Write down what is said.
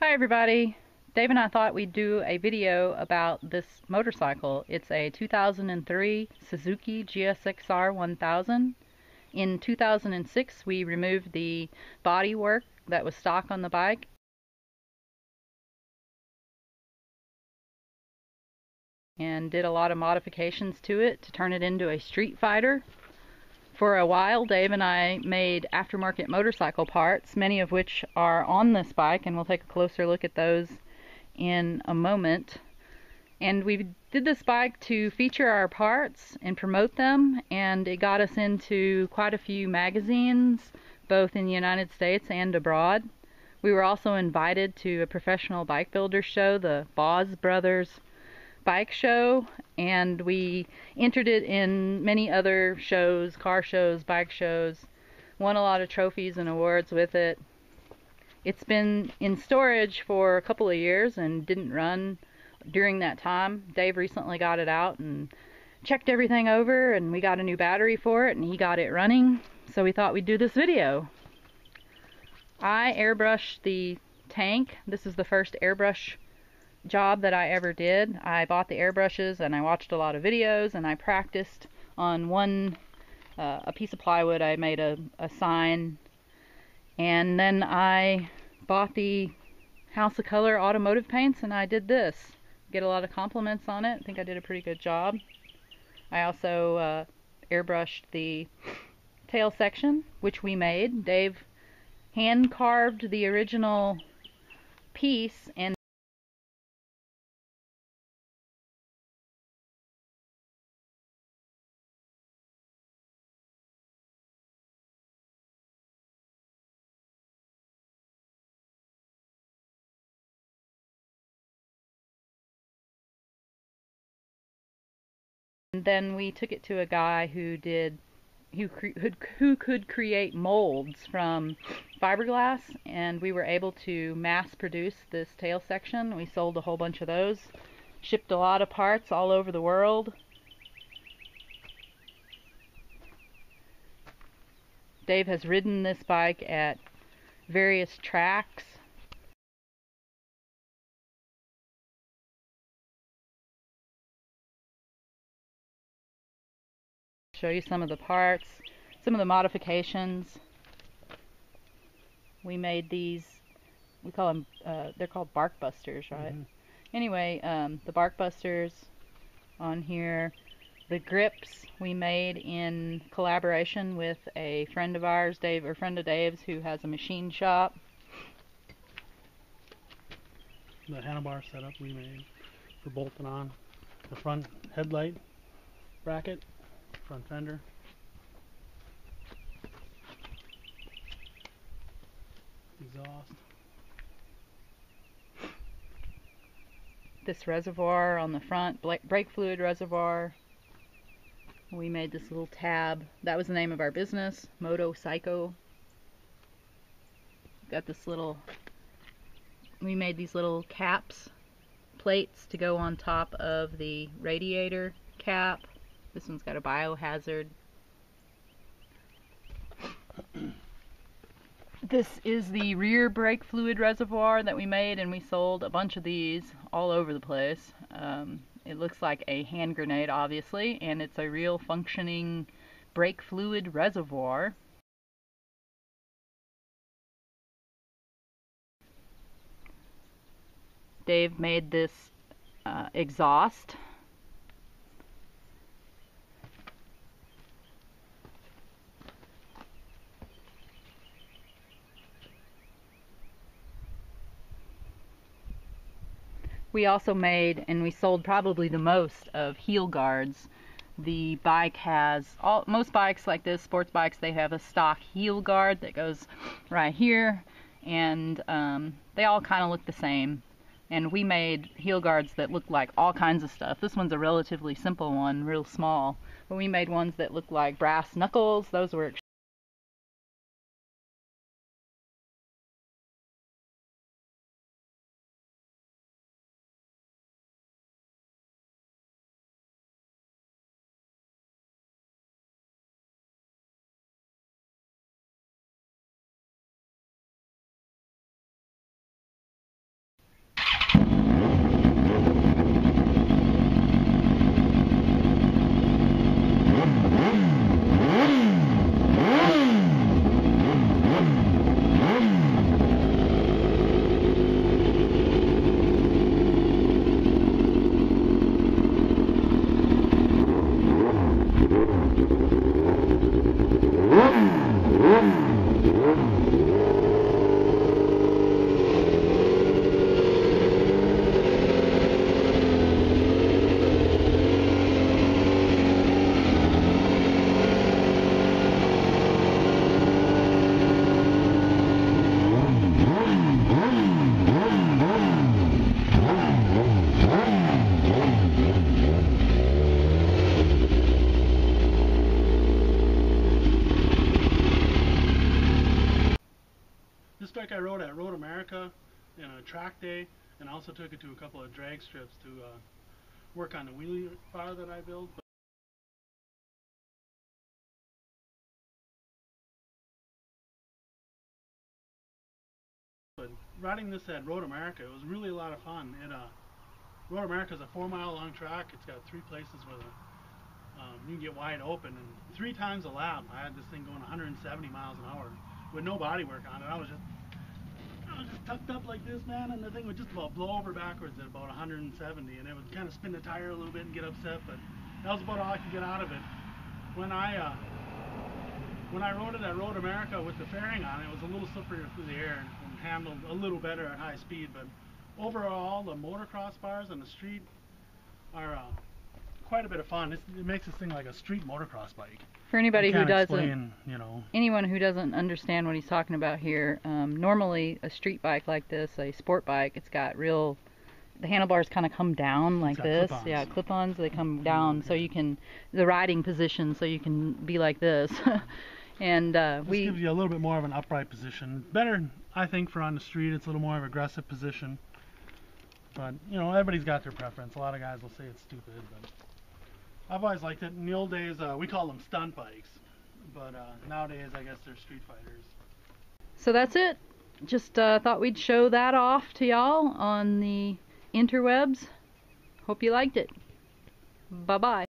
Hi everybody! Dave and I thought we'd do a video about this motorcycle. It's a 2003 Suzuki GSXR 1000. In 2006 we removed the body work that was stock on the bike and did a lot of modifications to it to turn it into a Streetfighter. For a while, Dave and I made aftermarket motorcycle parts, many of which are on this bike, and we'll take a closer look at those in a moment. And we did this bike to feature our parts and promote them, and it got us into quite a few magazines, both in the United States and abroad. We were also invited to a professional bike builder show, the Boz Brothers Bike Show, and we entered it in many other shows, car shows, bike shows, won a lot of trophies and awards with it. It's been in storage for a couple of years and didn't run during that time. Dave recently got it out and checked everything over, and we got a new battery for it and he got it running, so we thought we'd do this video. I airbrushed the tank. This is the first airbrush job that I ever did. I bought the airbrushes and I watched a lot of videos and I practiced on a piece of plywood. I made a sign, and then I bought the House of Color automotive paints and I did this. Get a lot of compliments on it. I think I did a pretty good job. I also airbrushed the tail section, which we made. Dave hand carved the original piece and then we took it to a guy who could create molds from fiberglass, and we were able to mass produce this tail section. We sold a whole bunch of those, shipped a lot of parts all over the world. Dave has ridden this bike at various tracks. Show you some of the parts, some of the modifications. We made these, we call them, they're called bark busters, right? Mm-hmm. Anyway, the bark busters on here. The grips we made in collaboration with a friend of ours, Dave, or friend of Dave's, who has a machine shop. The handlebar setup we made for bolting on the front headlight bracket, front fender. Exhaust. This reservoir on the front, brake fluid reservoir. We made this little tab. That was the name of our business, Motocyco. Got this little, we made these little caps, plates to go on top of the radiator cap. This one's got a biohazard. This is the rear brake fluid reservoir that we made, and we sold a bunch of these all over the place. It looks like a hand grenade, obviously, and it's a real functioning brake fluid reservoir. Dave made this exhaust. We also made, and we sold probably the most, of heel guards. The bike has, most bikes like this, sports bikes, they have a stock heel guard that goes right here, and they all kind of look the same. And we made heel guards that look like all kinds of stuff. This one's a relatively simple one, real small, but we made ones that look like brass knuckles. Those were at Road America in a track day, and I also took it to a couple of drag strips to work on the wheelie bar that I built. But riding this at Road America, it was really a lot of fun. Road America is a 4-mile long track. It's got 3 places where you can get wide open, and 3 times a lap I had this thing going 170 miles an hour with no body work on it. I was just tucked up like this, man, and the thing would just about blow over backwards at about 170, and it would kind of spin the tire a little bit and get upset, but that was about all I could get out of it. When I rode it at Road America with the fairing on, it was a little slipperier through the air and handled a little better at high speed, but overall the motocross bars on the street are quite a bit of fun. It makes this thing like a street motocross bike. For anybody who doesn't, explain, you know, anyone who doesn't understand what he's talking about here, normally a street bike like this, a sport bike, it's got the handlebars kind of come down like this. Clip-ons. Yeah, clip-ons, they come down so you can, the riding position, so you can be like this. And this gives you a little bit more of an upright position. Better, I think, for on the street. It's a little more of an aggressive position. But, you know, everybody's got their preference. A lot of guys will say it's stupid, but I've always liked it. In the old days, we call them stunt bikes, but nowadays I guess they're street fighters. So that's it. Just thought we'd show that off to y'all on the interwebs. Hope you liked it. Bye-bye.